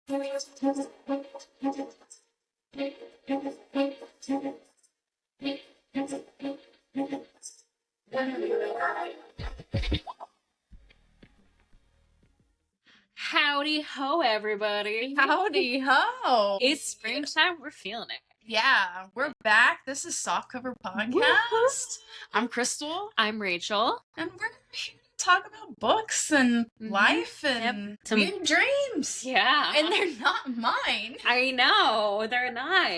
Howdy ho, everybody. Howdy ho. It's springtime. We're feeling it. Yeah, we're back. This is Softcover Podcast. Woo-hoo. I'm Crystal. I'm Rachel. And we're here to talk about books and life and Some weird dreams. Yeah. And they're not mine. I know. They're not.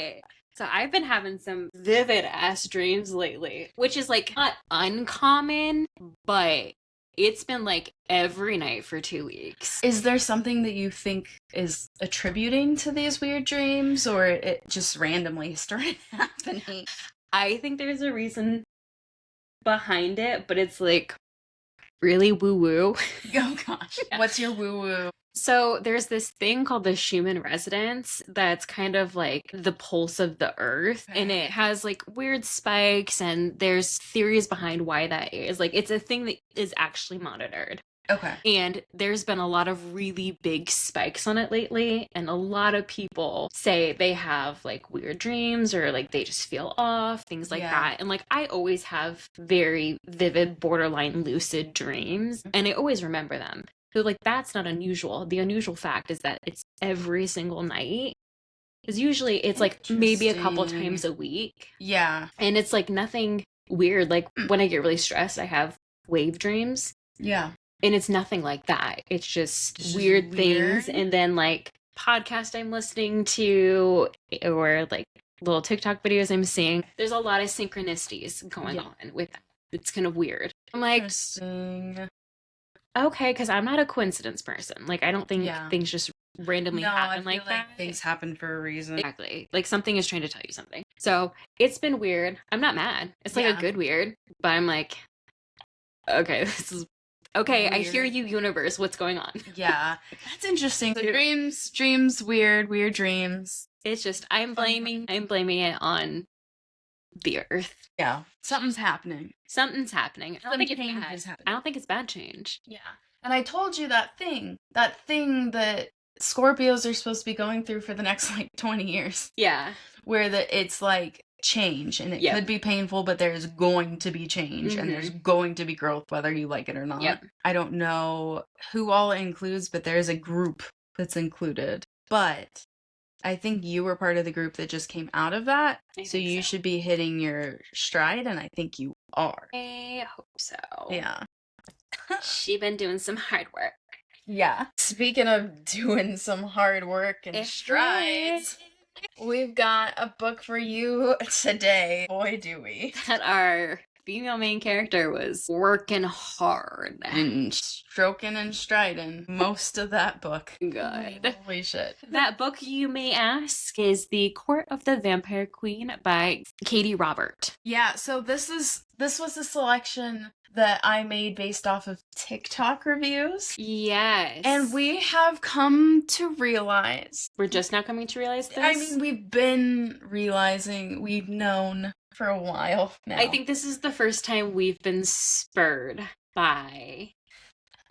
So I've been having some vivid ass dreams lately, which is like not uncommon, but it's been like every night for 2 weeks. Is there something that you think is attributing to these weird dreams, or it just randomly started happening? I think there's a reason behind it, but it's like really woo-woo. Oh gosh. Yeah. What's your woo-woo? So there's this thing called the Schumann resonance that's kind of like the pulse of the earth, and it has like weird spikes, and there's theories behind why that is. Like it's a thing that is actually monitored. Okay. And there's been a lot of really big spikes on it lately, and a lot of people say they have like weird dreams or like they just feel off, things like that. And like I always have very vivid, borderline lucid dreams, and I always remember them. So like that's not unusual. The unusual fact is that it's every single night. Because usually it's like maybe a couple times a week. Yeah. And it's like nothing weird. Like when I get really stressed, I have wave dreams. Yeah. And it's nothing like that. It's just weird things. And then like podcast I'm listening to or like little TikTok videos I'm seeing. There's a lot of synchronicities going on with that. It's kind of weird. I'm like, okay, because I'm not a coincidence person. Like I don't think things just randomly happen like that. Things happen for a reason. Exactly. Like something is trying to tell you something. So it's been weird. I'm not mad. It's like a good weird. But I'm like, okay, this is okay, weird. I hear you, universe. What's going on? Yeah, that's interesting. So dreams, weird dreams. It's just I'm blaming it on the earth. Yeah, something's happening. Something's happening. I don't think it's bad. I don't think it's bad change. Yeah, and I told you that thing that Scorpios are supposed to be going through for the next like 20 years. Yeah, where it's like change, and it could be painful, but there's going to be change, and there's going to be growth whether you like it or not. I don't know who all it includes, but there's a group that's included. But I think you were part of the group that just came out of that, so you should be hitting your stride, and I think you are. I hope so. Yeah. She been doing some hard work. Yeah. Speaking of doing some hard work and strides, we've got a book for you today. Boy, do we. That our female main character was working hard. And stroking and striding most of that book. Good. Holy shit. That book, you may ask, is The Court of the Vampire Queen by Katee Robert. Yeah, so this was a selection that I made based off of TikTok reviews. Yes. And we have come to realize. We're just now coming to realize this? I mean, we've been realizing, we've known for a while now. I think this is the first time we've been spurred by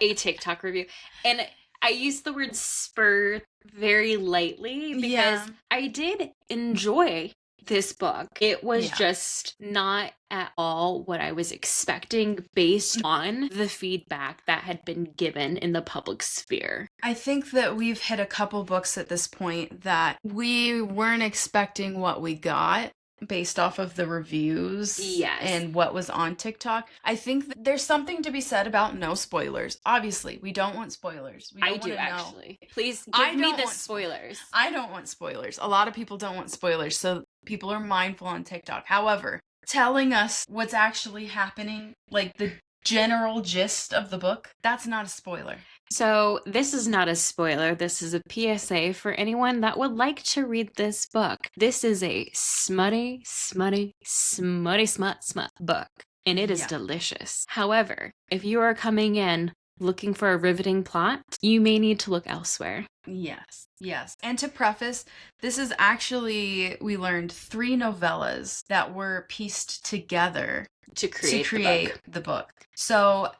a TikTok review. And I use the word spurred very lightly because I did enjoy this book. It was just not at all what I was expecting based on the feedback that had been given in the public sphere. I think that we've hit a couple books at this point that we weren't expecting what we got based off of the reviews and what was on TikTok. I think that there's something to be said about no spoilers. Obviously, we don't want spoilers. I do, actually. Please give me the spoilers. I don't want spoilers. A lot of people don't want spoilers, so people are mindful on TikTok. However, telling us what's actually happening, like the general gist of the book, that's not a spoiler. So this is not a spoiler. This is a PSA for anyone that would like to read this book. This is a smut book, and it is delicious. However, if you are coming in looking for a riveting plot, you may need to look elsewhere. Yes. And to preface, this is actually, we learned 3 novellas that were pieced together to create the book. So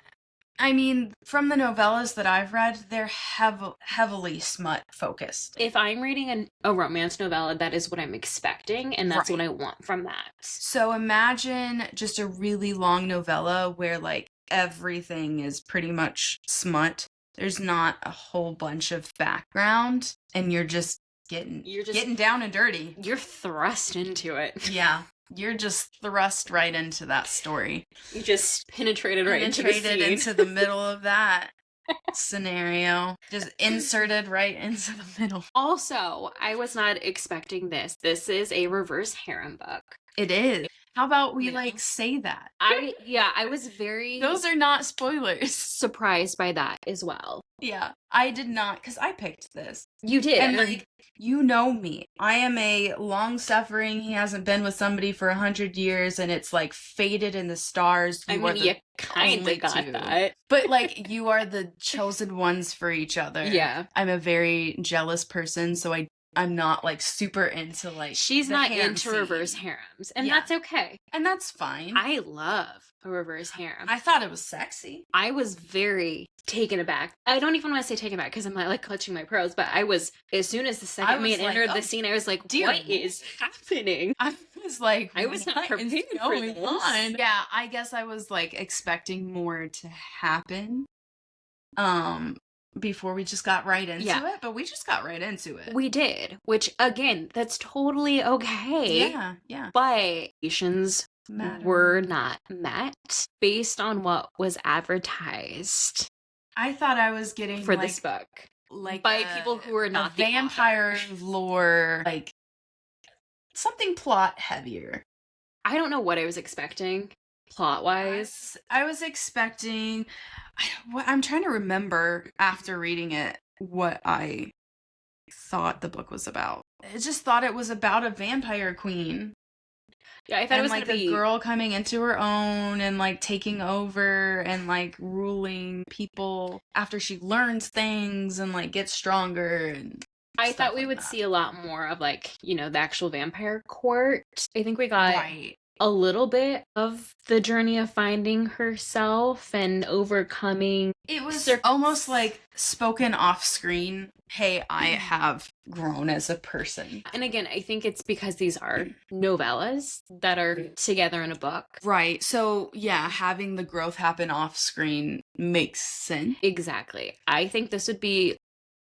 I mean, from the novellas that I've read, they're heavily smut focused. If I'm reading a romance novella, that is what I'm expecting, and that's what I want from that. So imagine just a really long novella where, like, everything is pretty much smut. There's not a whole bunch of background, and you're just getting down and dirty. You're thrust into it. Yeah. You're just thrust right into that story. You just penetrated into the middle of that scenario. Just inserted right into the middle. Also, I was not expecting this. This is a reverse harem book. It is. How about we say that? I was very... Those are not spoilers. Surprised by that as well. Yeah, I did not, because I picked this. You did. And you know me. I am a long-suffering, he hasn't been with somebody for 100 years, and it's fated in the stars. You kind of got that. But you are the chosen ones for each other. Yeah. I'm a very jealous person, so I'm not super into she's not into reverse harems, and that's okay. And that's fine. I love a reverse harem. I thought it was sexy. I was very taken aback. I don't even want to say taken aback because I'm not clutching my pearls, but I was, as soon as the second man entered the scene, I was like, what is happening? I was like, I was not prepared for this. Yeah, I guess I was expecting more to happen. Before we just got right into it, but we just got right into it. We did, which again, that's totally okay. Yeah. But expectations were not met based on what was advertised. I thought I was getting for this book, by people who are not vampire lore, something plot heavier. I don't know what I was expecting. Plot-wise, I was expecting... I'm trying to remember, after reading it, what I thought the book was about. I just thought it was about a vampire queen. Yeah, I thought it was going to be... a girl coming into her own and, taking over and, ruling people after she learns things and, gets stronger and... I thought we would see a lot more of, the actual vampire court. I think we got... a little bit of the journey of finding herself and overcoming. It was almost spoken off screen. Hey, I have grown as a person. And again, I think it's because these are novellas that are together in a book. Right. So, yeah, having the growth happen off screen makes sense. Exactly. I think this would be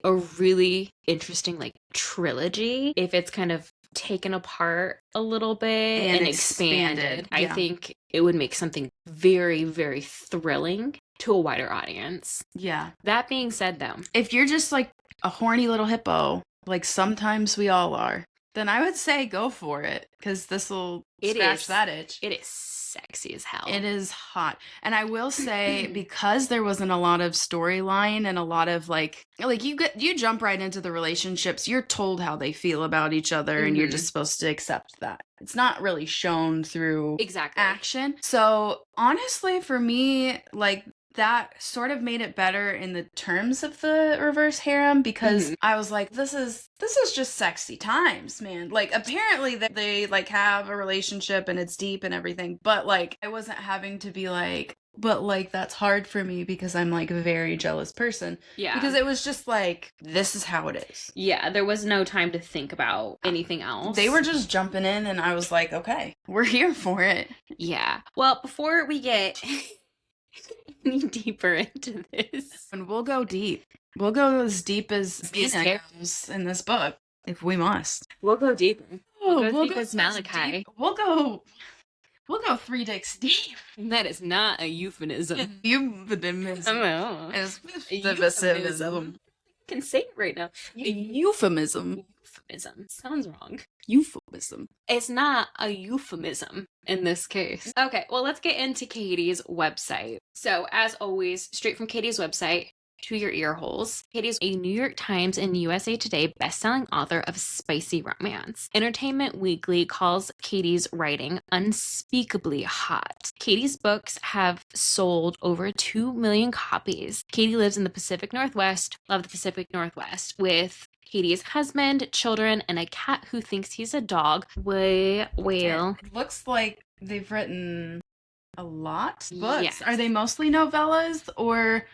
a really interesting trilogy if it's kind of taken apart a little bit and expanded. I think it would make something very, very thrilling to a wider audience. Yeah. That being said, though, if you're just a horny little hippo, sometimes we all are, then I would say go for it, because this will scratch that itch. It is sexy as hell. It is hot. And I will say, because there wasn't a lot of storyline and a lot of you jump right into the relationships, you're told how they feel about each other, and you're just supposed to accept that. It's not really shown through action. So honestly, for me, that sort of made it better in the terms of the reverse harem, because I was like, this is just sexy times, man. Apparently they have a relationship and it's deep and everything, but I wasn't having to be but that's hard for me because I'm a very jealous person. Yeah. Because it was just this is how it is. Yeah, there was no time to think about anything else. They were just jumping in, and I was like, okay, we're here for it. Yeah. Well, before we get any deeper into this, and we'll go deep. We'll go as deep as Dina goes in this book, if we must. We'll go deeper. We'll go deep as Malachi. We'll go 3 dicks deep. That is not a euphemism. Euphemism. No. Euphemism. I can say it right now. Euphemism. Euphemism. Sounds wrong. Euphemism. It's not a euphemism in this case. Okay, well, let's get into Katee's website. So, as always, straight from Katee's website to your ear holes. Katee's a New York Times and USA Today bestselling author of spicy romance. Entertainment Weekly calls Katee's writing unspeakably hot. Katee's books have sold over 2 million copies. Katee lives in the Pacific Northwest, love the Pacific Northwest, with Katee's husband, children, and a cat who thinks he's a dog. Whale. It looks like they've written a lot of books. Yes. Are they mostly novellas, or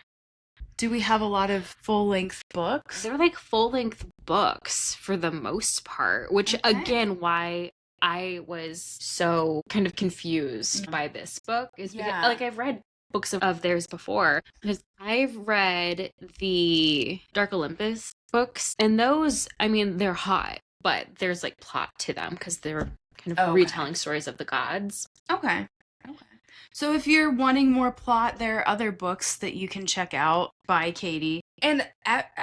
do we have a lot of full-length books? They're like full-length books for the most part, which again, why I was so kind of confused by this book is because like I've read books of theirs before, because I've read the Dark Olympus books, and those, I mean, they're hot, but there's like plot to them because they're kind of retelling stories of the gods. Okay. So if you're wanting more plot, there are other books that you can check out by Katee. And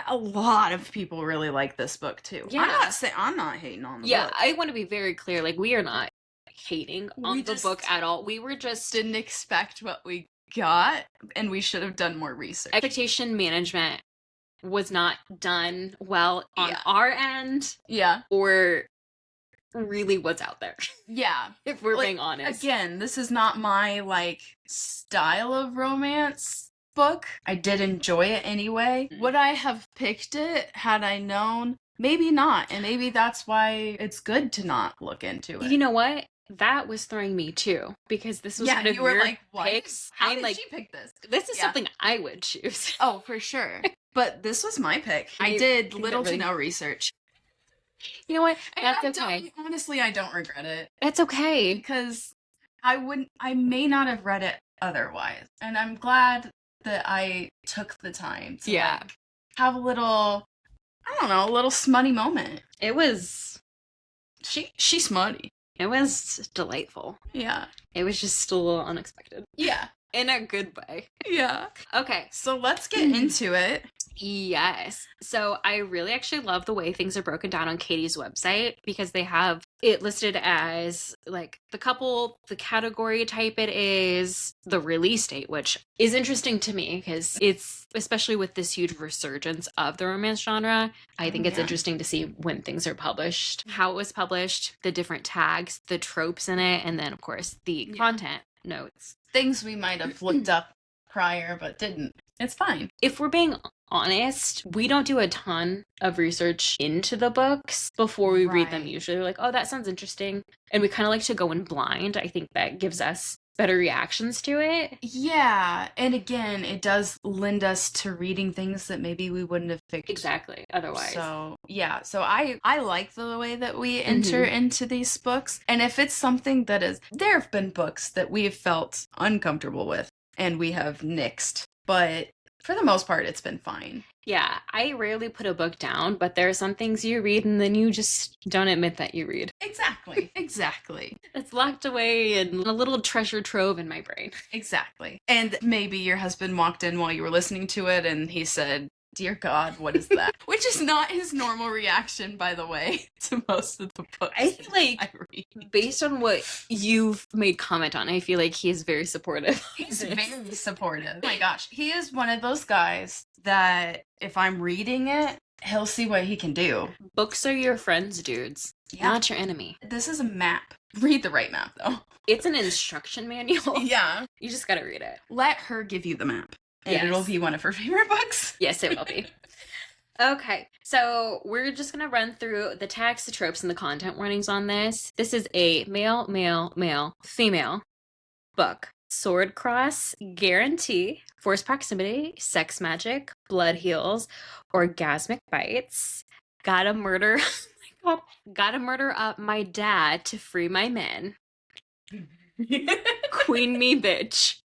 a lot of people really like this book too. Yeah. I'm not hating on the book. Yeah, I want to be very clear. Like, we are not hating on the book at all. We were just didn't expect what we got, and we should have done more research. Expectation management was not done well on our end. Yeah. Or really what's out there. Yeah. If we're being honest. Again, this is not my, like, style of romance book. I did enjoy it anyway. Would I have picked it had I known? Maybe not. And maybe that's why it's good to not look into it. You know what? That was throwing me too, because this was one of your like, picks. How did she pick this? This is something I would choose. Oh, for sure. But this was my pick. I did little to no research. You know what? That's okay. Honestly, I don't regret it. It's okay. Because I may not have read it otherwise. And I'm glad that I took the time to like, have a little, I don't know, a little smutty moment. It was... She's smutty. It was delightful. Yeah. It was just a little unexpected. Yeah. In a good way. Yeah. Okay. So let's get into it. Yes. So I really actually love the way things are broken down on Katee's website, because they have it listed as like the couple, the category type it is, the release date, which is interesting to me because it's, especially with this huge resurgence of the romance genre, I think it's interesting to see when things are published, how it was published, the different tags, the tropes in it, and then of course the content notes. Things we might have looked up prior but didn't. It's fine. If we're being honest, we don't do a ton of research into the books before we read them. Usually we're like, oh, that sounds interesting. And we kind of like to go in blind. I think that gives us better reactions to it. Yeah. And again, it does lend us to reading things that maybe we wouldn't have picked. Exactly. Otherwise. So, yeah. So I like the way that we enter into these books. And if it's something that is, there have been books that we have felt uncomfortable with and we have nixed. But for the most part, it's been fine. Yeah, I rarely put a book down, but there are some things you read and then you just don't admit that you read. Exactly. Exactly. It's locked away in a little treasure trove in my brain. Exactly. And maybe your husband walked in while you were listening to it and he said, "Dear God, what is that?" Which is not his normal reaction, by the way, to most of the books. I feel like, based on what you've made comment on, I feel like he is very supportive. He's very supportive. Oh my gosh. He is one of those guys that if I'm reading it, he'll see what he can do. Books are your friends, dudes. Yeah. Not your enemy. This is a map. Read the right map, though. It's an instruction manual. Yeah. You just gotta read it. Let her give you the map. And it'll be one of her favorite books. Yes, it will be. Okay, so we're just going to run through the tags, the tropes, and the content warnings on this. This is a male, male, male, female book. Sword cross, guarantee, forced proximity, sex magic, blood heals, orgasmic bites, gotta murder, gotta murder up my dad to free my men. Queen me bitch.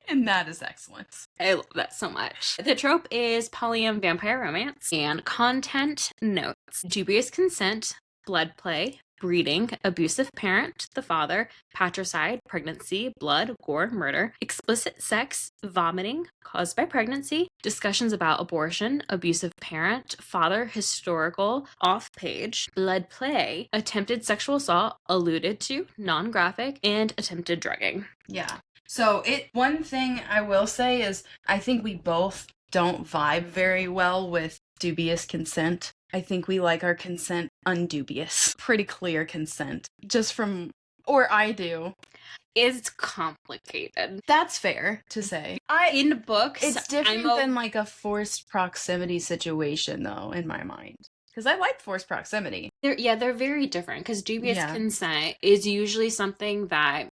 And that is excellent. I love that so much. The trope is polyam vampire romance, and content notes: dubious consent, blood play, breeding, abusive parent, the father, patricide, pregnancy, blood, gore, murder, explicit sex, vomiting caused by pregnancy, discussions about abortion, abusive parent, father, historical, off-page, blood play, attempted sexual assault, alluded to, non-graphic, and attempted drugging. Yeah. So one thing I will say is I think we both don't vibe very well with dubious consent. I think we like our consent undubious. Pretty clear consent. Or I do. It's complicated. That's fair to say. In books, it's different than like a forced proximity situation, though, in my mind. Because I like forced proximity. They're very different. Because dubious consent is usually something that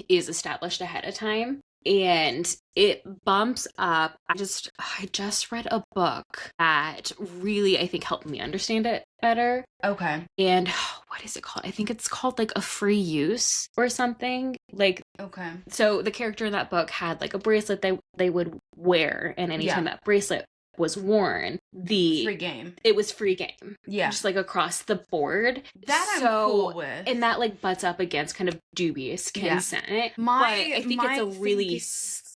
is established ahead of time. And it bumps up. I just read a book that really, I think, helped me understand it better. Okay. And what is it called? I think it's called like a free use or something. Like, okay. So the character in that book had like a bracelet they would wear, and anytime that bracelet was worn, free game. It was free game. Yeah. Just like across the board. That I'm cool with. And that like butts up against kind of dubious consent. Yeah. But I think it's a really slippery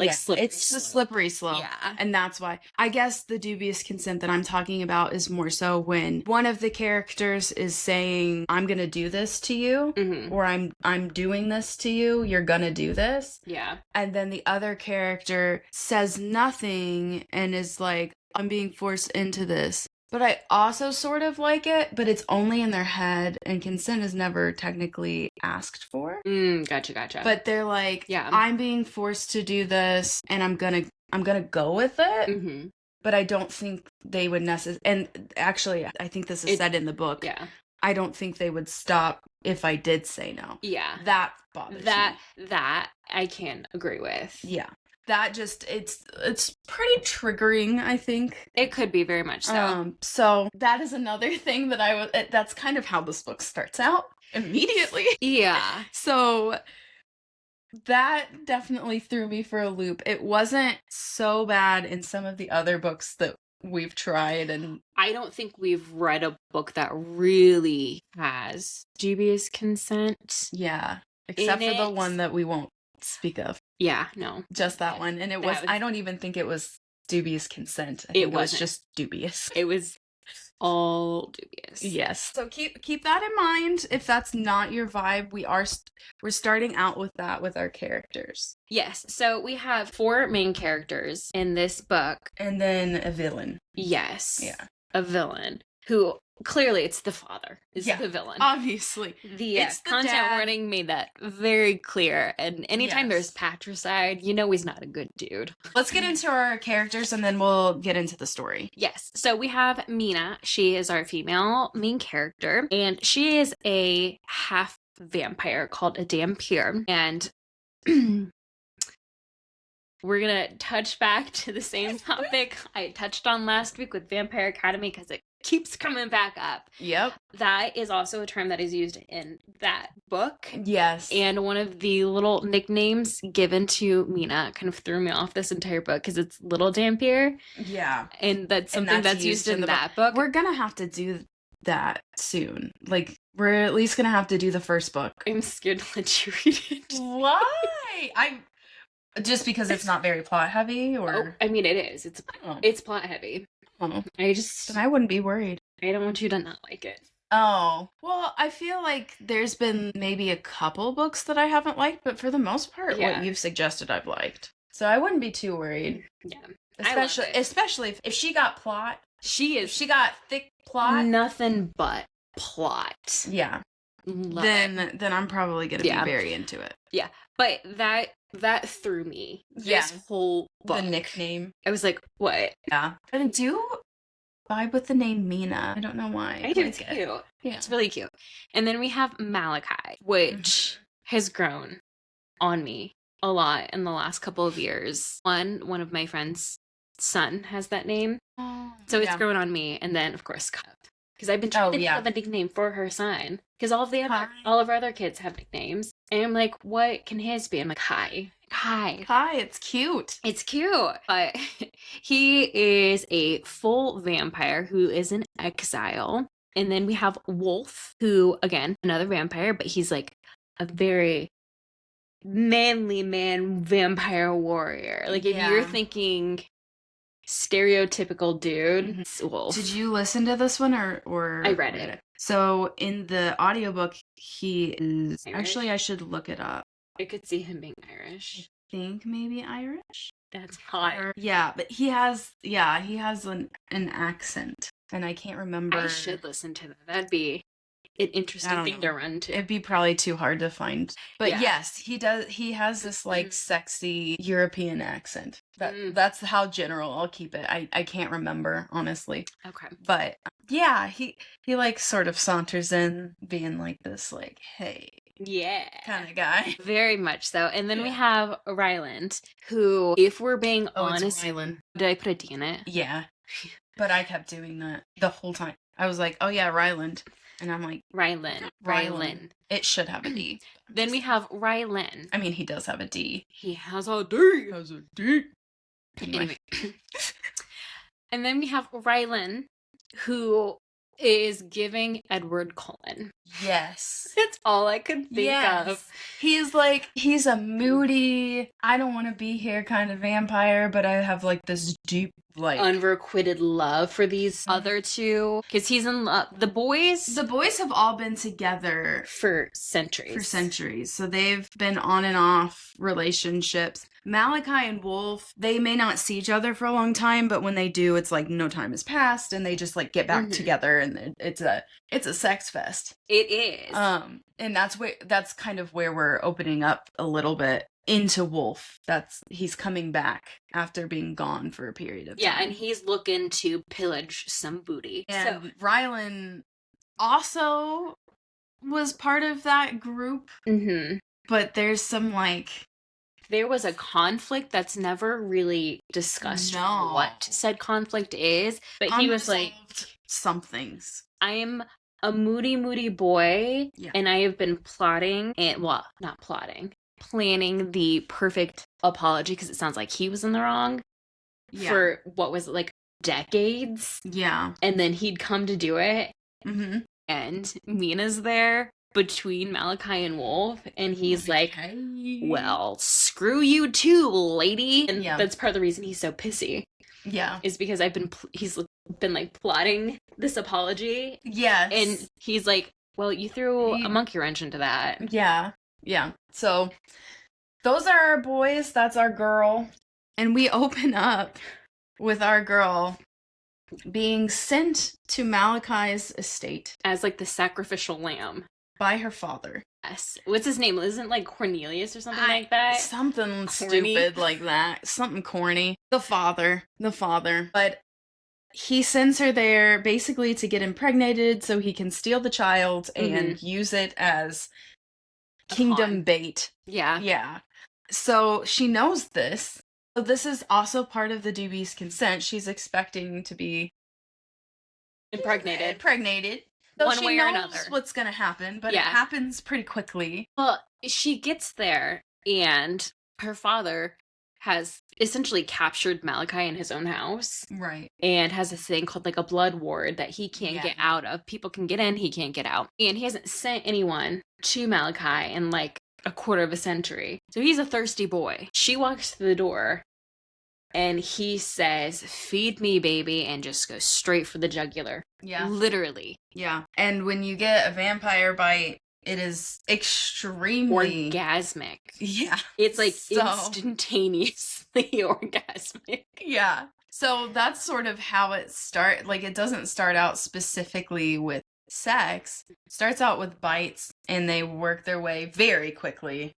it's slope. a slippery slope. Yeah. And that's why I guess the dubious consent that I'm talking about is more so when one of the characters is saying, I'm gonna do this to you, or I'm doing this to you, you're gonna do this. Yeah. And then the other character says nothing and is like, I'm being forced into this. But I also sort of like it, but it's only in their head, and consent is never technically asked for. Gotcha. But they're like, I'm being forced to do this, and I'm gonna go with it. But I don't think they would necessarily. And actually, I think this is said in the book. Yeah. I don't think they would stop if I did say no. Yeah. That bothers me. That I can agree with. Yeah. That just, it's pretty triggering, I think. It could be very much so. So that is another thing that that's kind of how this book starts out immediately. Yeah. So that definitely threw me for a loop. It wasn't so bad in some of the other books that we've tried, and I don't think we've read a book that really has dubious consent. Yeah. Except for the one that we won't speak of. Yeah, no. Just that one. And it was, I don't even think it was dubious consent. I think it was just dubious. It was all dubious. Yes. So keep that in mind. If that's not your vibe, we're starting out with that with our characters. Yes. So we have 4 main characters in this book. And then a villain. Yes. Yeah. A villain who clearly it's the father is the villain. Obviously. The content warning made that very clear. And anytime there's patricide, he's not a good dude. Let's get into our characters and then we'll get into the story. Yes. So we have Mina. She is our female main character. And she is a half vampire called a dampier. And we're going to touch back to the same topic I touched on last week with Vampire Academy because it keeps coming back up. Yep. That is also a term that is used in that book. Yes. And one of the little nicknames given to Mina kind of threw me off this entire book because it's Little Dampier. Yeah. And that's something that's used in that book. We're going to have to do that soon. Like, we're at least going to have to do the first book. I'm scared to let you read it. Why? Just because it's not very plot heavy, or? Oh, I mean, it is. It's plot heavy. Oh. Then I wouldn't be worried. I don't want you to not like it. Oh. Well, I feel like there's been maybe a couple books that I haven't liked, but for the most part, what you've suggested I've liked. So I wouldn't be too worried. Yeah. Especially if she got plot. She got thick plot. Nothing but plot. Yeah. Then I'm probably going to be very into it. Yeah. But that threw me. This whole book. The nickname. I was like, what? Yeah. I do vibe with the name Mina. I don't know why. I do too. Yeah. It's really cute. And then we have Malachi, which has grown on me a lot in the last couple of years. One of my friends' son has that name. So it's grown on me. And then, of course, Cup. Because I've been trying to think of a nickname for her son. Because all of our other kids have nicknames. And I'm like, what can his be? I'm like, Hi. It's cute. It's cute. But he is a full vampire who is in exile. And then we have Wolf, who, again, another vampire, but he's like a very manly vampire warrior. Like, if you're thinking stereotypical dude, Wolf. Did you listen to this one or I read it. So in the audiobook, he is Irish? Actually, I should look it up. I could see him being Irish. I think maybe Irish. That's hot. Yeah, but he has an accent, and I can't remember. I should listen to that. That'd be an interesting thing to run to. It'd be probably too hard to find. But yes, he does. He has this like sexy European accent. That's how general I'll keep it. I can't remember, honestly. Okay. But yeah, he like sort of saunters in being like this, like, hey, Yeah. kind of guy. Very much so. And then we have Ryland, who, if we're being honest... Ryland. Did I put a D in it? Yeah. But I kept doing that the whole time. I was like, oh yeah, Ryland. And I'm like... Ryland. It should have a D. Then we have Ryland. I mean, he does have a D. He has a D. Anyway. And then we have Ryland, who is giving Edward Cullen. Yes. That's all I could think of. He's a moody, I don't want to be here kind of vampire, but I have like this deep, like... unrequited love for these other two. Because he's in love. The boys have all been together for centuries. So they've been on and off relationships. Malachi and Wolf, they may not see each other for a long time, but when they do, it's like no time has passed and they just like get back together, and it's a sex fest. It is. And that's kind of where we're opening up a little bit into Wolf. He's coming back after being gone for a period of time. Yeah, and he's looking to pillage some booty. And so Rylan also was part of that group. Mm-hmm. But there's some there was a conflict that's never really discussed what said conflict is, but he was like, some things. I'm a moody boy, and I have been planning the perfect apology, because it sounds like he was in the wrong for what was like decades. Yeah. And then he'd come to do it. Mm-hmm. And Mina's there between Malachi and Wolf, and he's like, well, screw you too, lady. And that's part of the reason he's so pissy. Yeah. Is because he's been like plotting this apology. Yes. And he's like, well, you threw a monkey wrench into that. Yeah. Yeah. So those are our boys. That's our girl. And we open up with our girl being sent to Malachi's estate as like the sacrificial lamb by her father. Yes. What's his name? Isn't it like Cornelius or something like that? Something corny. Stupid like that. Something corny. The father. But he sends her there basically to get impregnated so he can steal the child and use it as kingdom bait. Yeah. Yeah. So she knows this. So this is also part of the doobie's consent. She's expecting to be impregnated. So one way or another. She knows what's going to happen, but it happens pretty quickly. Well, she gets there, and her father has essentially captured Malachi in his own house. Right. And has this thing called like a blood ward that he can't get out of. People can get in, he can't get out. And he hasn't sent anyone to Malachi in like a quarter of a century. So he's a thirsty boy. She walks through the door, and he says, feed me, baby, and just goes straight for the jugular. Yeah. Literally. Yeah. And when you get a vampire bite, it is extremely... orgasmic. Yeah. It's like instantaneously orgasmic. Yeah. So that's sort of how it starts. Like, it doesn't start out specifically with sex. It starts out with bites, and they work their way very quickly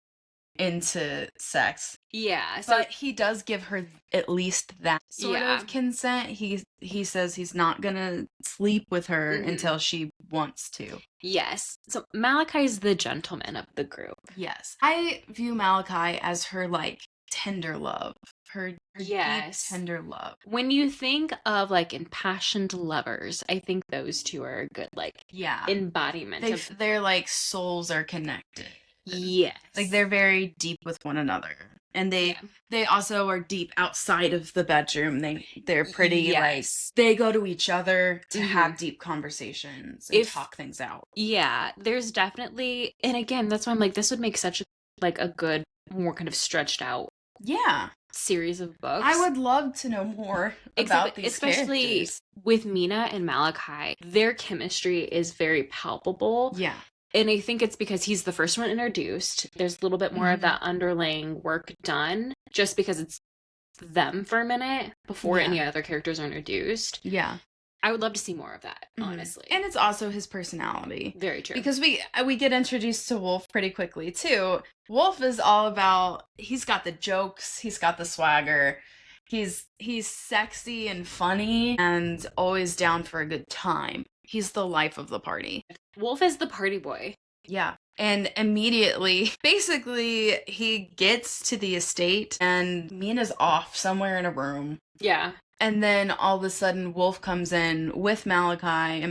into sex. Yeah. So but he does give her at least that sort of consent. He says he's not gonna sleep with her until she wants to. Yes. So Malachi's the gentleman of the group. Yes. I view Malachi as her like tender love. Her deep tender love. When you think of like impassioned lovers, I think those two are a good like embodiment of their like souls are connected. Yes. Like they're very deep with one another. And they also are deep outside of the bedroom. They're pretty like they go to each other to have deep conversations and talk things out. Yeah, there's definitely, and again, that's why I'm like, this would make such a good, more kind of stretched out series of books. I would love to know more about these especially characters. With Mina and Malachi, their chemistry is very palpable. Yeah. And I think it's because he's the first one introduced. There's a little bit more of that underlying work done, just because it's them for a minute before any other characters are introduced. Yeah. I would love to see more of that, honestly. And it's also his personality. Very true. Because we get introduced to Wolf pretty quickly, too. Wolf is all about, he's got the jokes, he's got the swagger. He's sexy and funny and always down for a good time. He's the life of the party. Wolf is the party boy. Yeah. And immediately, basically, he gets to the estate and Mina's off somewhere in a room. Yeah. And then all of a sudden, Wolf comes in with Malachi,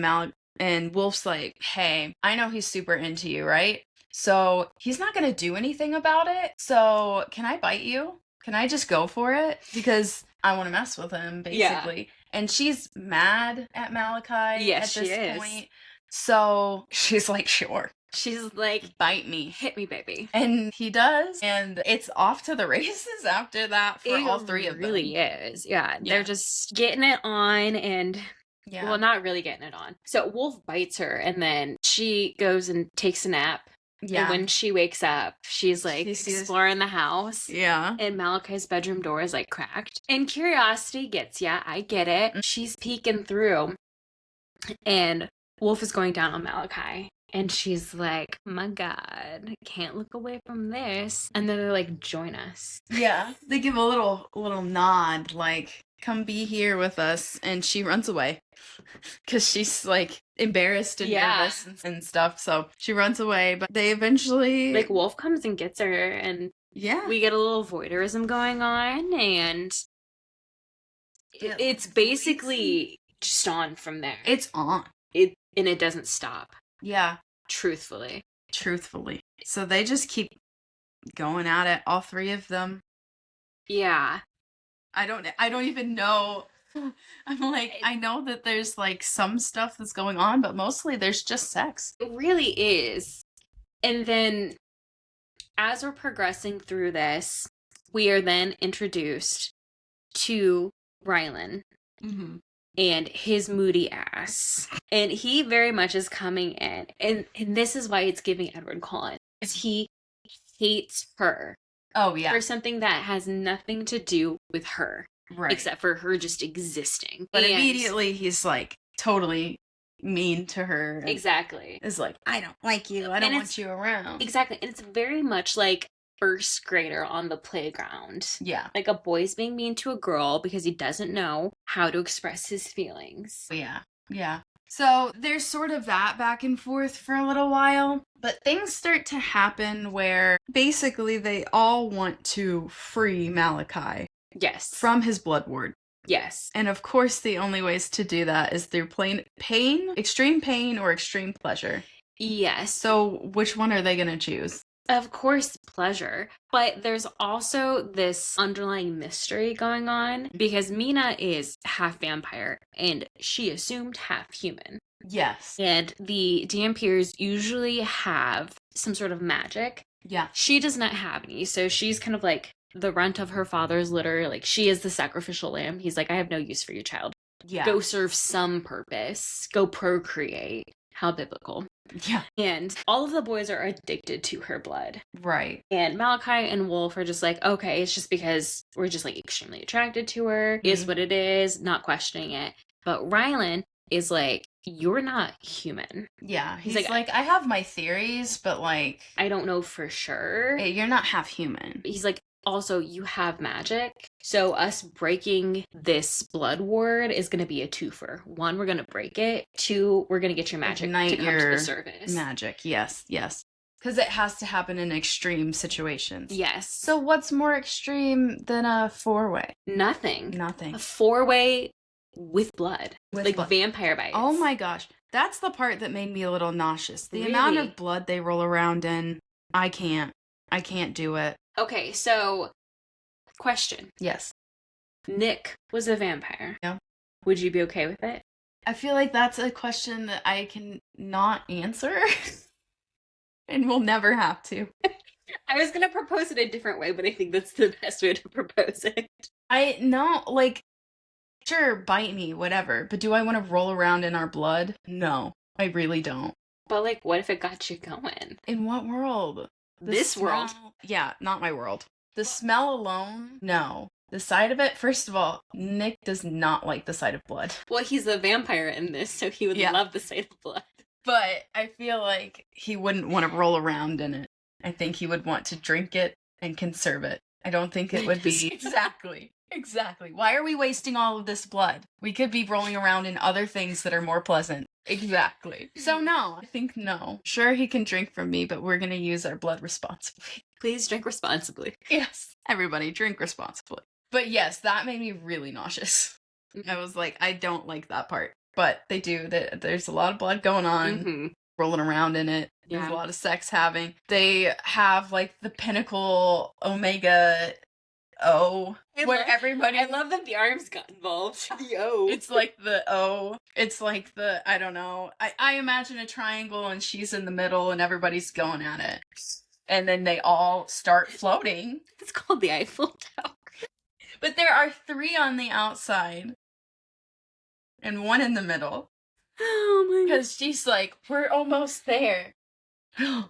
and Wolf's like, hey, I know he's super into you, right? So he's not going to do anything about it. So can I bite you? Can I just go for it? Because I want to mess with him, basically. Yeah. And she's mad at Malachi at this point. So she's like, sure. She's like, bite me. Hit me, baby. And he does. And it's off to the races after that for all three of them. It really is. Yeah. They're just getting it on and... Yeah. Well, not really getting it on. So Wolf bites her and then she goes and takes a nap. Yeah. And when she wakes up, she's like exploring the house. Yeah. And Malachi's bedroom door is like cracked. And curiosity gets ya. I get it. She's peeking through. And Wolf is going down on Malachi. And she's like, my God, I can't look away from this. And then they're like, join us. Yeah. They give a little nod, like, come be here with us. And she runs away. Because she's, like, embarrassed and nervous and stuff. So she runs away. But they eventually... Like, Wolf comes and gets her. And we get a little voyeurism going on. And it's basically just on from there. It's on. And it doesn't stop. Yeah. Truthfully. So they just keep going at it, all three of them. Yeah. I don't even know. I'm like, I know that there's like some stuff that's going on, but mostly there's just sex. It really is. And then as we're progressing through this, we are then introduced to Rylan. Mm-hmm. And his moody ass. And he very much is coming in. And this is why it's giving Edward Cullen. Because he hates her. Oh, yeah. For something that has nothing to do with her. Right. Except for her just existing. But immediately he's like totally mean to her. Exactly. Is like, I don't like you. I don't want you around. Exactly. And it's very much like first grader on the playground. Yeah. Like a boy's being mean to a girl because he doesn't know how to express his feelings. Yeah. Yeah. So there's sort of that back and forth for a little while, but things start to happen where basically they all want to free Malachi. Yes. From his blood ward. Yes. And of course the only ways to do that is through extreme pain or extreme pleasure. Yes. So which one are they going to choose? Of course, pleasure. But there's also this underlying mystery going on because Mina is half vampire and she assumed half human. Yes. And the Dampiers usually have some sort of magic. Yeah. She does not have any. So she's kind of like the runt of her father's litter. Like she is the sacrificial lamb. He's like, I have no use for you, child. Yeah. Go serve some purpose. Go procreate. How biblical. Yeah. And all of the boys are addicted to her blood. Right. And Malachi and Wolf are just like, okay, it's just because we're just like extremely attracted to her. Mm-hmm. Is what it is, not questioning it. But Rylan is like, you're not human. Yeah. He's like, I have my theories, but like... I don't know for sure. You're not half human. He's like, also, you have magic. So us breaking this blood ward is going to be a twofer. One, we're going to break it. Two, we're going to get your magic to come to the surface. Magic, yes. Because it has to happen in extreme situations. Yes. So what's more extreme than a four-way? Nothing. A four-way with blood. With blood. Vampire bites. Oh my gosh. That's the part that made me a little nauseous. The amount of blood they roll around in, I can't do it. Okay, so, question. Yes. Nick was a vampire. Yeah. Would you be okay with it? I feel like that's a question that I can not answer. And we'll never have to. I was going to propose it a different way, but I think that's the best way to propose it. I know, like, sure, bite me, whatever. But do I want to roll around in our blood? No, I really don't. But, like, what if it got you going? In what world? This world. Yeah, not my world. The smell alone, no. The sight of it, first of all, Nick does not like the sight of blood. Well, he's a vampire in this, so he would love the sight of blood. But I feel like he wouldn't want to roll around in it. I think he would want to drink it and conserve it. I don't think it would be... Exactly. Exactly. Why are we wasting all of this blood? We could be rolling around in other things that are more pleasant. Exactly. So no, I think no. Sure, he can drink from me, but we're going to use our blood responsibly. Please drink responsibly. Yes. Everybody drink responsibly. But yes, that made me really nauseous. I was like, I don't like that part. But they do. There's a lot of blood going on, rolling around in it. There's a lot of sex having. They have like the pinnacle Omega O, where everybody... I love that the arms got involved. The O. It's like the O. It's like the, I don't know. I imagine a triangle and she's in the middle and everybody's going at it. And then they all start floating. It's called the Eiffel Tower. But there are 3 on the outside. And 1 in the middle. Oh my god. Because she's like, we're almost there.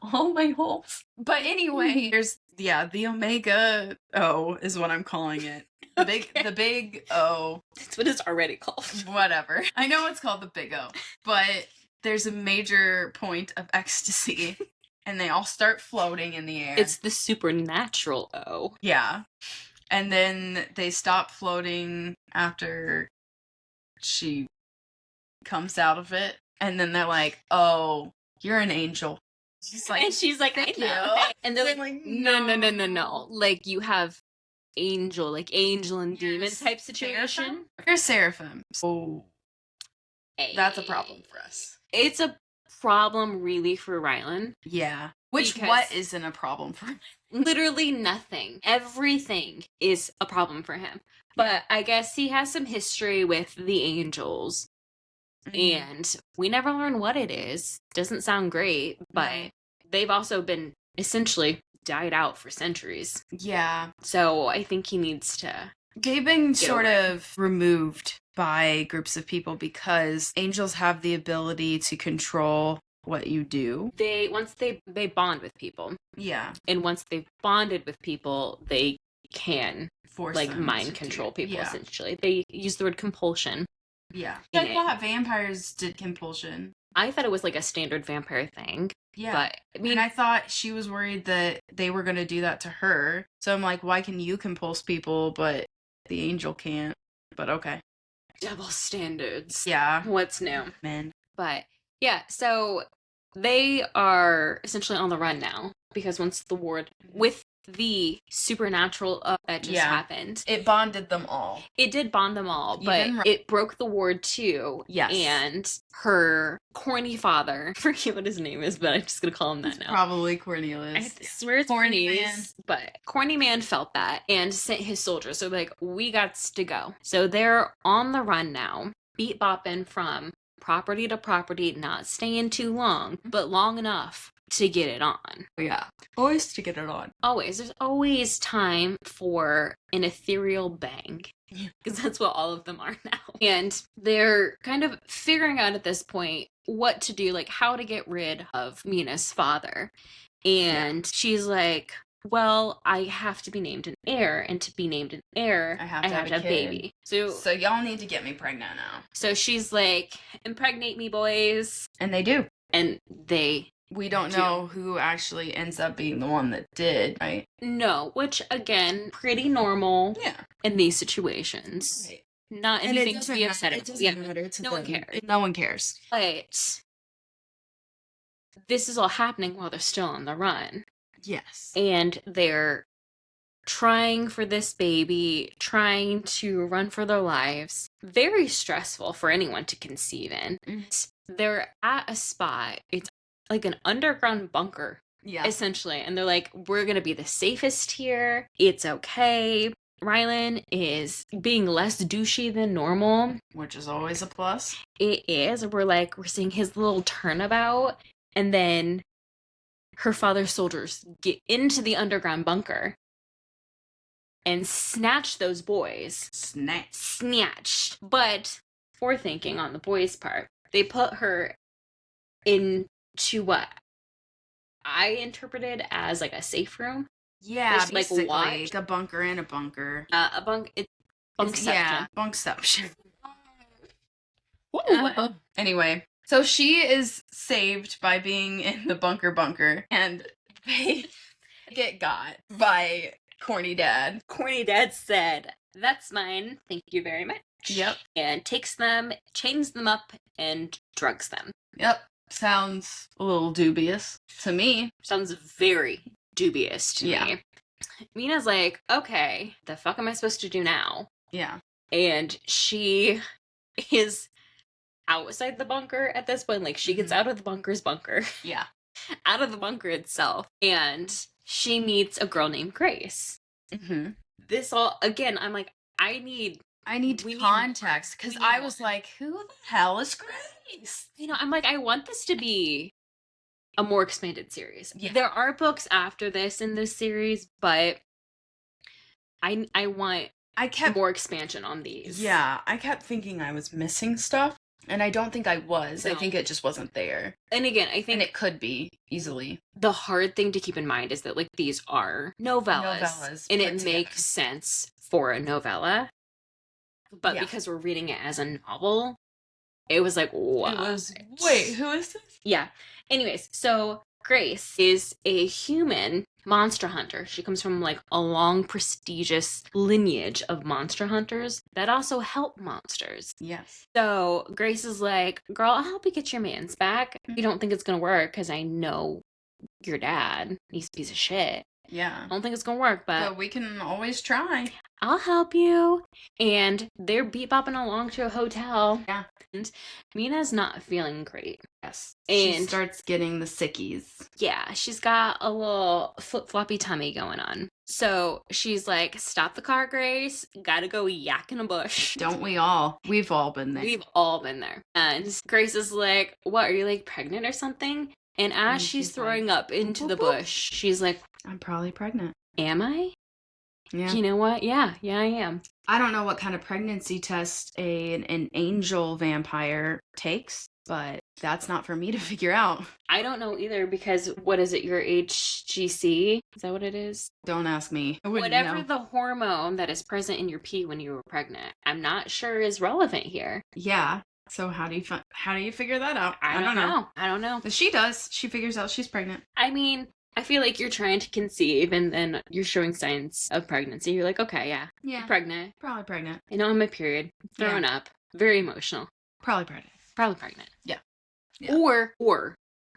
All my holes. But anyway, there's, the Omega O is what I'm calling it. The big O. That's what it's already called. Whatever. I know it's called the big O. But there's a major point of ecstasy. And they all start floating in the air. It's the supernatural O. Yeah. And then they stop floating after she comes out of it. And then they're like, oh, you're an angel. She's like, thank you. And they're like, no. Like, you have angel and demon type situation. You're seraphim. Oh, that's a problem for us. It's a problem really for Rylan. Yeah. What isn't a problem for him? Literally nothing. Everything is a problem for him. But I guess he has some history with the angels. And we never learn what it is. Doesn't sound great, but they've also been essentially died out for centuries. Yeah. So I think he needs to... They've been sort of removed by groups of people because angels have the ability to control what you do. Once they bond with people. Yeah. And once they've bonded with people, they can force mind control people, essentially. They use the word compulsion. Yeah. I thought vampires did compulsion. I thought it was like a standard vampire thing. Yeah. But I mean, and I thought she was worried that they were going to do that to her. So I'm like, why can you compulse people, but the angel can't? But okay. Double standards. Yeah. What's new? Man. But yeah, so they are essentially on the run now because once the war with the supernatural that just happened, it bonded them all. It did bond them all, but it broke the ward too. Yes. And her corny father, I forget what his name is, but I'm just gonna call him that now. Probably Cornelius. I swear it's Corny Cornelius, but Corny Man felt that and sent his soldiers. So like, we got to go. So they're on the run now, beat bopping from property to property, not staying too long, but long enough to get it on. Yeah. Always to get it on. Always. There's always time for an ethereal bang. Because that's what all of them are now. And they're kind of figuring out at this point what to do, like how to get rid of Mina's father. And she's like, well, I have to be named an heir, and to be named an heir, I have to have a baby. So y'all need to get me pregnant now. So she's like, impregnate me, boys. And they do. And we don't know who actually ends up being the one that did, right? No, which, again, pretty normal in these situations. Right. Not anything to be upset about. It doesn't matter to no one cares. No one cares. But this is all happening while they're still on the run. Yes. And they're trying for this baby, trying to run for their lives. Very stressful for anyone to conceive in. Mm-hmm. They're at a spot. It's like an underground bunker, essentially. And they're like, we're going to be the safest here. It's okay. Rylan is being less douchey than normal. Which is always a plus. It is. We're seeing his little turnabout. And then her father's soldiers get into the underground bunker and snatch those boys. Snatched. But forethinking on the boys' part, they put her into what I interpreted as like a safe room. Yeah, basically, like a bunker in a bunker. Bunkception. Yeah, bunkception. Anyway, so she is saved by being in the bunker, and they get got by Corny dad. Corny dad said, "That's mine. Thank you very much." Yep. And takes them, chains them up, and drugs them. Yep. Sounds a little dubious to me. Sounds very dubious to me. Mina's like, okay, the fuck am I supposed to do now? Yeah. And she is outside the bunker at this point. Like, she gets out of the bunker's bunker. Yeah. Out of the bunker itself. And she meets a girl named Grace. Mm-hmm. This all, again, I'm like, I need context, because I was like, who the hell is Grace? You know, I'm like, I want this to be a more expanded series. Yeah. There are books after this in this series, but I want more expansion on these. Yeah, I kept thinking I was missing stuff, and I don't think I was. No. I think it just wasn't there. And again, I think... And it could be, easily. The hard thing to keep in mind is that, like, these are novellas and it makes sense for a novella. But because we're reading it as a novel, it was like, wow. It was, wait, who is this? Yeah. Anyways, so Grace is a human monster hunter. She comes from, like, a long, prestigious lineage of monster hunters that also help monsters. Yes. So Grace is like, girl, I'll help you get your mans back. You don't think it's going to work because I know your dad. He's a piece of shit. Yeah. I don't think it's going to work, but we can always try. I'll help you. And they're beep-bopping along to a hotel. Yeah. And Mina's not feeling great. Yes. And she starts getting the sickies. Yeah, she's got a little flip-floppy tummy going on. So she's like, stop the car, Grace. Gotta go yak in a bush. Don't we all? We've all been there. We've all been there. And Grace is like, what, are you, like, pregnant or something? And as she's throwing up into the bush, she's like, I'm probably pregnant. Am I? Yeah. You know what? Yeah, I am. I don't know what kind of pregnancy test an angel vampire takes, but that's not for me to figure out. I don't know either, because what is it, your HGC? Is that what it is? Don't ask me. Whatever know. The hormone that is present in your pee when you were pregnant, I'm not sure is relevant here. Yeah. So how do you figure that out? I don't know. But she does. She figures out she's pregnant. I mean, I feel like you're trying to conceive and then you're showing signs of pregnancy. You're like, okay, yeah. I'm pregnant. Probably pregnant. You know, on my period. Throwing up. Very emotional. Probably pregnant. Yeah. Or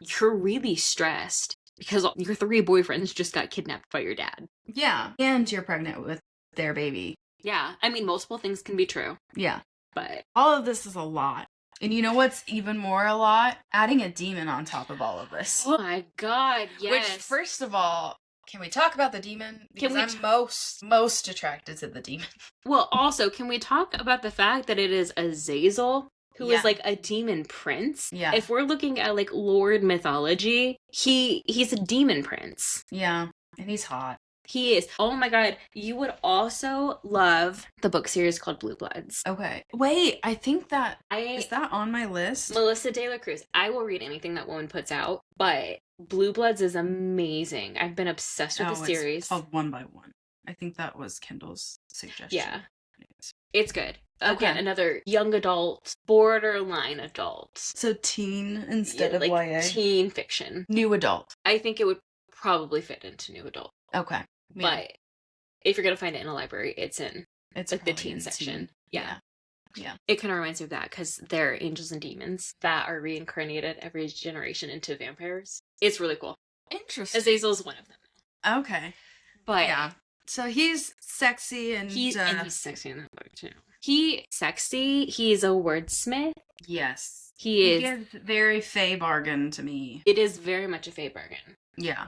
you're really stressed because your 3 boyfriends just got kidnapped by your dad. Yeah. And you're pregnant with their baby. Yeah. I mean, multiple things can be true. Yeah. But all of this is a lot. And you know what's even more a lot? Adding a demon on top of all of this. Oh my god, yes. Which, first of all, can we talk about the demon? Because I'm most attracted to the demon. Well, also, can we talk about the fact that it is Azazel, who is like a demon prince? Yeah. If we're looking at, like, Lord mythology, he's a demon prince. Yeah. And he's hot. He is. Oh my god. You would also love the book series called Blue Bloods. Okay. Wait, I think is that on my list? Melissa De La Cruz. I will read anything that woman puts out, but Blue Bloods is amazing. I've been obsessed with the series. It's called One by One. I think that was Kendall's suggestion. Yeah. It's good. Again, another young adult, borderline adult. So teen instead of like YA? Teen fiction. New adult. I think it would probably fit into new adult. Okay. But if you're going to find it in a library, it's like the teen section. Yeah. It kind of reminds me of that because they're angels and demons that are reincarnated every generation into vampires. It's really cool. Interesting. Azazel's one of them. Okay. But yeah. So he's sexy and he's sexy in that book too. He's a wordsmith. Yes. He gives very Fey bargain to me. It is very much a Fey bargain. Yeah.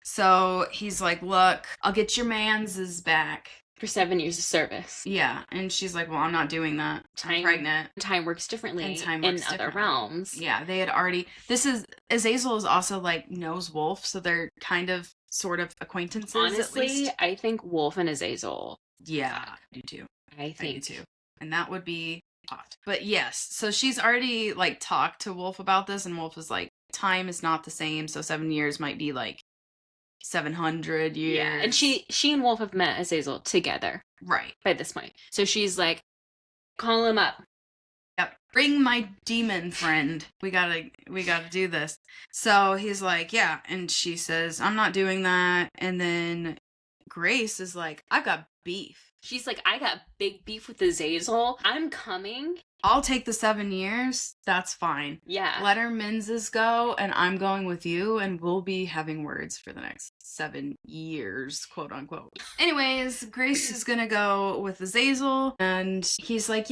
So he's like, look, I'll get your manses back. For 7 years of service. Yeah. And she's like, well, I'm not doing that. I'm pregnant. Time works differently in other realms. Yeah. They had already... Azazel is also, like, knows Wolf, so they're kind of, sort of acquaintances, honestly, at least. I think Wolf and Azazel. Yeah. I do too. I do too. And that would be hot. But yes. So she's already, like, talked to Wolf about this, and Wolf is like, time is not the same, so 7 years might be, like, 700 years. Yeah, and she and Wolf have met Azazel together. Right. By this point. So she's like, call him up. Yep. Bring my demon friend. We gotta do this. So he's like, yeah. And she says, I'm not doing that. And then Grace is like, I've got beef. She's like, I got big beef with Azazel. I'm coming. I'll take the 7 years. That's fine. Yeah. Let our menses go, and I'm going with you, and we'll be having words for the next 7 years, quote unquote. Anyways, Grace is gonna go with Azazel, and he's like,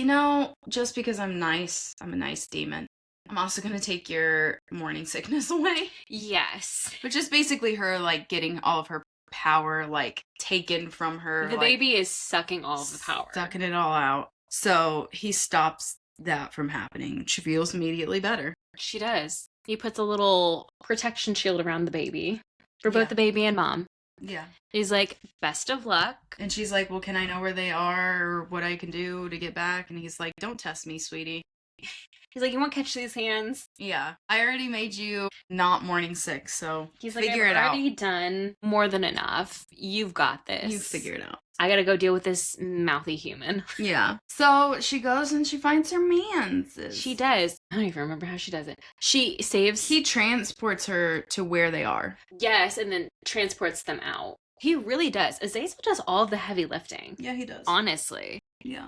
just because I'm nice, I'm a nice demon. I'm also gonna take your morning sickness away. Yes. Which is basically her, like, getting all of her power, like, taken from her. The baby is sucking all of the power. Sucking it all out. So he stops that from happening. She feels immediately better. She does. He puts a little protection shield around the baby for both the baby and mom. Yeah. He's like, best of luck. And she's like, well, can I know where they are or what I can do to get back? And he's like, don't test me, sweetie. He's like, you won't catch these hands. Yeah. I already made you not morning sick, so he's like, I've already done more than enough. You've got this. You figure it out. I gotta go deal with this mouthy human. Yeah. So she goes and she finds her mans. She does. I don't even remember how she does it. She saves... He transports her to where they are. Yes, and then transports them out. He really does. Azazel does all of the heavy lifting. Yeah, he does. Honestly. Yeah.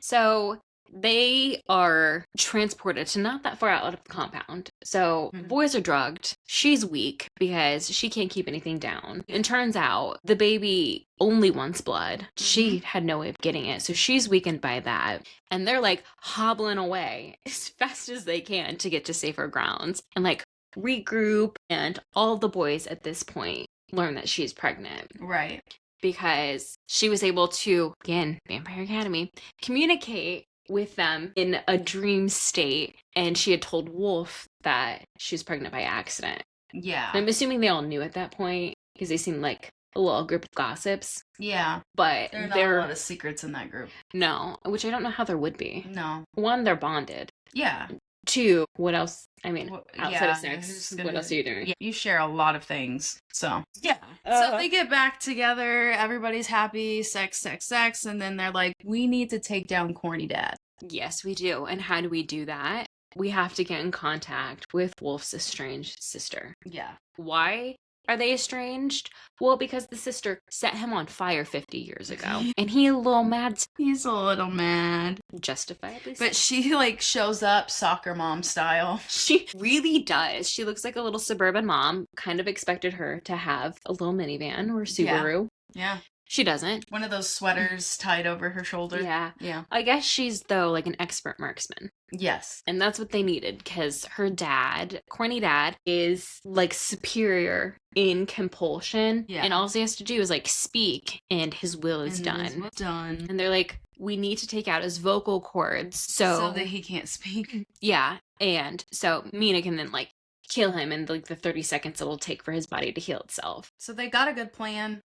So... they are transported to not that far out of the compound. So boys are drugged. She's weak because she can't keep anything down. And turns out the baby only wants blood. She had no way of getting it. So she's weakened by that. And they're like hobbling away as fast as they can to get to safer grounds and like regroup. And all the boys at this point learn that she's pregnant. Right. Because she was able to, again, Vampire Academy, communicate with them in a dream state, and she had told Wolf that she was pregnant by accident. Yeah. I'm assuming they all knew at that point, because they seemed like a little group of gossips. Yeah. But there are not a lot of secrets in that group. No, which I don't know how there would be. No. 1, they're bonded. Yeah. 2, what else? I mean, outside of sex, what else are you doing? Yeah, you share a lot of things, so. Yeah. So they get back together, everybody's happy, sex, and then they're like, we need to take down Corny Dad. Yes, we do. And how do we do that? We have to get in contact with Wolf's estranged sister. Yeah. Why are they estranged? Well, because the sister set him on fire 50 years ago. And he's a little mad. He's a little mad. Justifiably so. But she, like, shows up soccer mom style. She really does. She looks like a little suburban mom. Kind of expected her to have a little minivan or Subaru. Yeah. She doesn't. One of those sweaters tied over her shoulder. Yeah. Yeah. I guess she's, though, like an expert marksman. Yes. And that's what they needed, because her dad, Corny Dad, is, like, superior in compulsion. Yeah. And all he has to do is, like, speak, and his will is done. His will's done. And they're like, we need to take out his vocal cords so that he can't speak. Yeah. And so Mina can then, like, kill him in, like, the 30 seconds it'll take for his body to heal itself. So they got a good plan.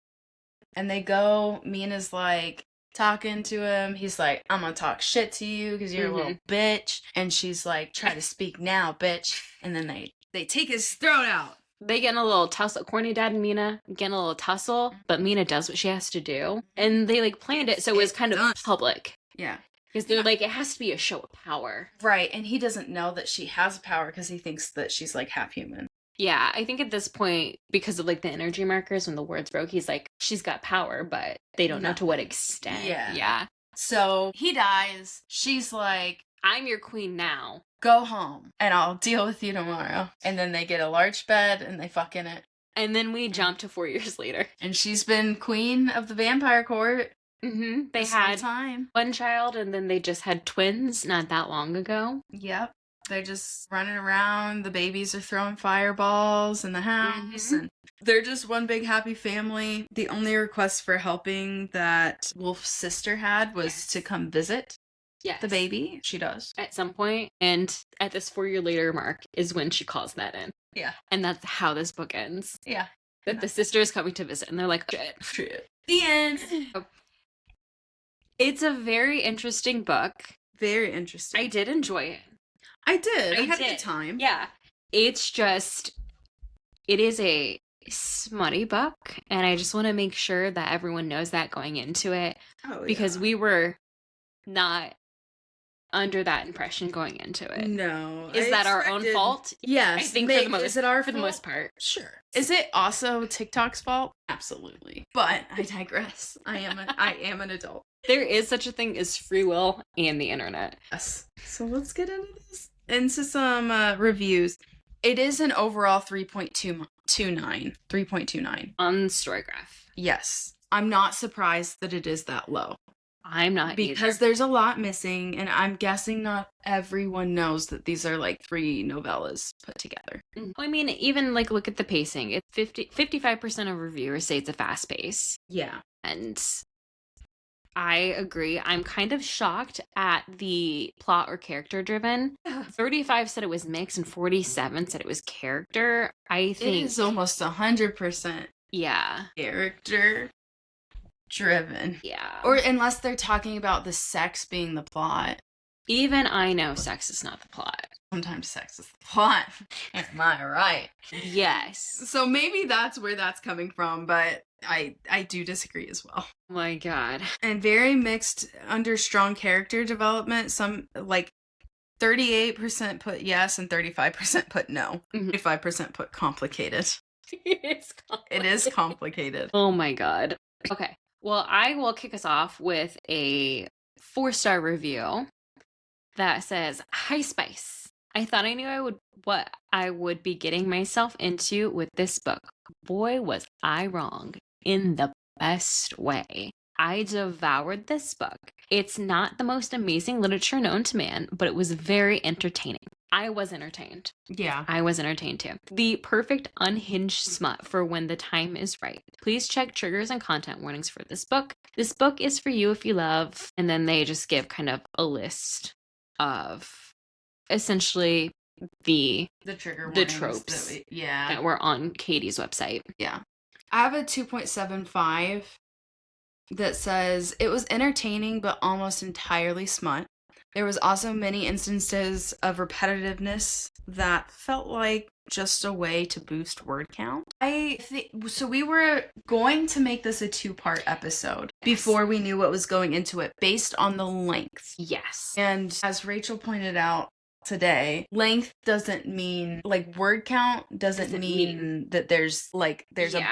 And they go, Mina's like talking to him. He's like, I'm gonna talk shit to you because you're a little bitch. And she's like, try to speak now, bitch. And then they take his throat out. They get in a little tussle. Corny Dad and Mina get in a little tussle, but Mina does what she has to do. And they, like, planned it so it was kind of public. Yeah. Because they're like, it has to be a show of power. Right. And he doesn't know that she has power because he thinks that she's, like, half human. Yeah, I think at this point, because of, like, the energy markers when the words broke, he's like, she's got power, but they don't know to what extent. Yeah. So he dies. She's like, I'm your queen now. Go home, and I'll deal with you tomorrow. And then they get a large bed, and they fuck in it. And then we jump to 4 years later. And she's been queen of the vampire court. Mm-hmm. They had one child, and then they just had twins not that long ago. Yep. They're just running around. The babies are throwing fireballs in the house. And they're just one big happy family. The only request for helping that Wolf's sister had was to come visit the baby. She does. At some point. And at this 4 year later mark is when she calls that in. Yeah. And that's how this book ends. Yeah. That the sister is coming to visit. And they're like, shit. The end. It's a very interesting book. Very interesting. I did enjoy it. I did. I had a good time. Yeah. It's just, it is a smutty book. And I just want to make sure that everyone knows that going into it. Oh, because we were not under that impression going into it. No. Is that our own fault? Yes. I think for the most, is it our for the most part. Sure. Is it also TikTok's fault? Absolutely. But I digress. I am an adult. There is such a thing as free will and the internet. Yes. So let's get into some reviews. It is an overall 3.29 on Storygraph. Yes. I'm not surprised that it is that low. I'm not because there's a lot missing, and I'm guessing not everyone knows that these are like 3 novellas put together. I mean, even like look at the pacing. It's 55% of reviewers say it's a fast pace. Yeah. And I agree. I'm kind of shocked at the plot or character driven. 35 said it was mixed and 47 said it was character. I think it is almost 100%. Yeah. Character driven. Yeah. Or unless they're talking about the sex being the plot. Even I know sex is not the plot. Sometimes sex is the plot. Am I right? Yes. So maybe that's where that's coming from, but I do disagree as well. Oh my God. And very mixed under strong character development. Some like 38% put yes and 35% put no. 35% put complicated. It is complicated. Oh my God. Okay. Well, I will kick us off with a 4-star review that says, "Hi Spice. I thought I knew what I would be getting myself into with this book. Boy, was I wrong in the best way. I devoured this book. It's not the most amazing literature known to man, but it was very entertaining. I was entertained. Yeah. I was entertained too. The perfect unhinged smut for when the time is right. Please check triggers and content warnings for this book. This book is for you if you love." And then they just give kind of a list of essentially the trigger tropes that that were on Katie's website. Yeah. I have a 2.75 that says, "It was entertaining but almost entirely smut. There was also many instances of repetitiveness that felt like just a way to boost word count." So we were going to make this a 2-part episode before we knew what was going into it based on the length. Yes. And as Rachel pointed out today, length doesn't mean, like, word count doesn't mean that there's a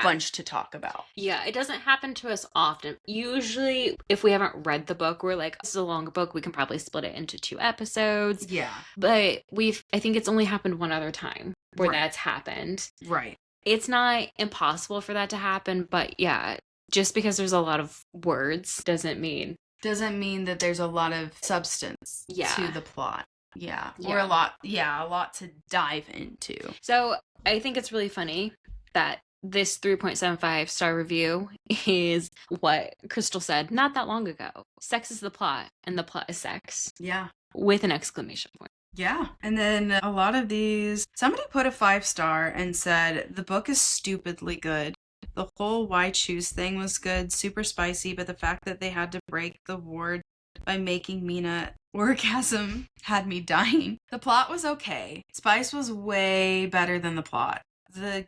bunch to talk about. Yeah, it doesn't happen to us often. Usually, if we haven't read the book, we're like, this is a long book, we can probably split it into 2 episodes. Yeah. But I think it's only happened one other time where that's happened. Right. It's not impossible for that to happen, but yeah, just because there's a lot of words doesn't mean that there's a lot of substance to the plot. Yeah. Or a lot to dive into. So I think it's really funny that this 3.75 star review is what Crystal said not that long ago. Sex is the plot, and the plot is sex. Yeah. With an exclamation point. Yeah. And then a lot of these, somebody put a 5-star and said, "The book is stupidly good. The whole why choose thing was good, super spicy, but the fact that they had to break the ward by making Mina orgasm had me dying. The plot was okay. Spice was way better than the plot. The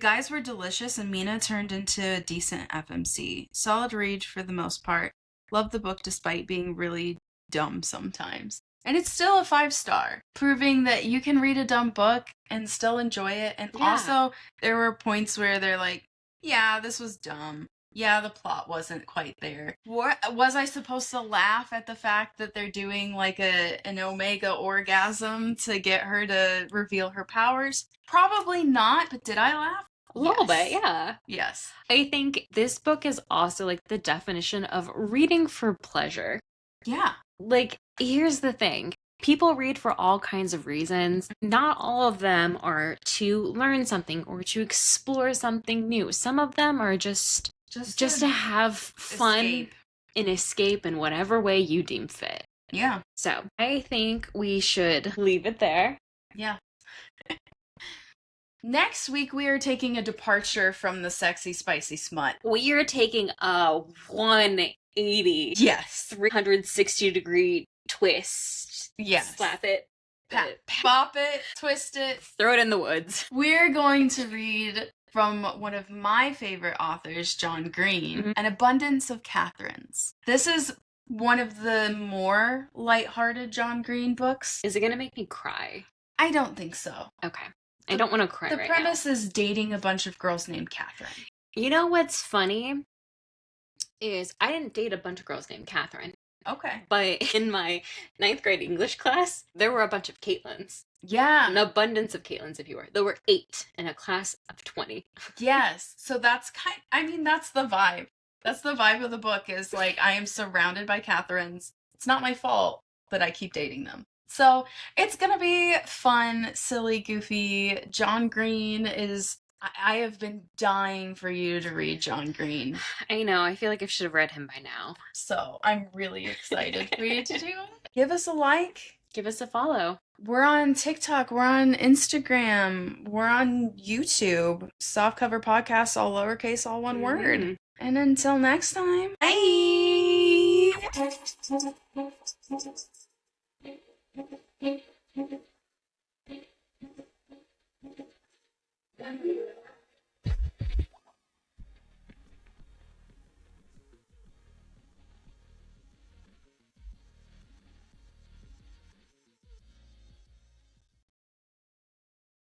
guys were delicious, and Mina turned into a decent FMC. Solid read for the most part. Loved the book despite being really dumb sometimes." And it's still a 5-star, proving that you can read a dumb book and still enjoy it. And also, there were points where they're like, yeah, this was dumb. Yeah, the plot wasn't quite there. Was I supposed to laugh at the fact that they're doing like an omega orgasm to get her to reveal her powers? Probably not, but did I laugh? A little bit, yeah. Yes. I think this book is also like the definition of reading for pleasure. Yeah. Like, here's the thing. People read for all kinds of reasons. Not all of them are to learn something or to explore something new. Some of them are just to have fun and escape in whatever way you deem fit. Yeah. So I think we should leave it there. Yeah. Next week, we are taking a departure from the sexy, spicy smut. We are taking a 180. Yes. 360-degree twist. Yes. Slap it. Pop it. Twist it. Throw it in the woods. We're going to read from one of my favorite authors, John Green, An Abundance of Catherines. This is one of the more lighthearted John Green books. Is it going to make me cry? I don't think so. Okay. I don't want to cry right now. The premise is dating a bunch of girls named Catherine. You know what's funny is I didn't date a bunch of girls named Catherine. Okay. But in my 9th grade English class, there were a bunch of Caitlins. Yeah. An abundance of Caitlins, if you were. There were 8 in a class of 20. Yes. So that's that's the vibe. That's the vibe of the book is like, I am surrounded by Catherines. It's not my fault, but I keep dating them. So it's going to be fun, silly, goofy. John Green is... I have been dying for you to read John Green. I know. I feel like I should have read him by now. So I'm really excited for you to do it. Give us a like. Give us a follow. We're on TikTok. We're on Instagram. We're on YouTube. Softcover Podcast, all lowercase, all one word. And until next time, bye!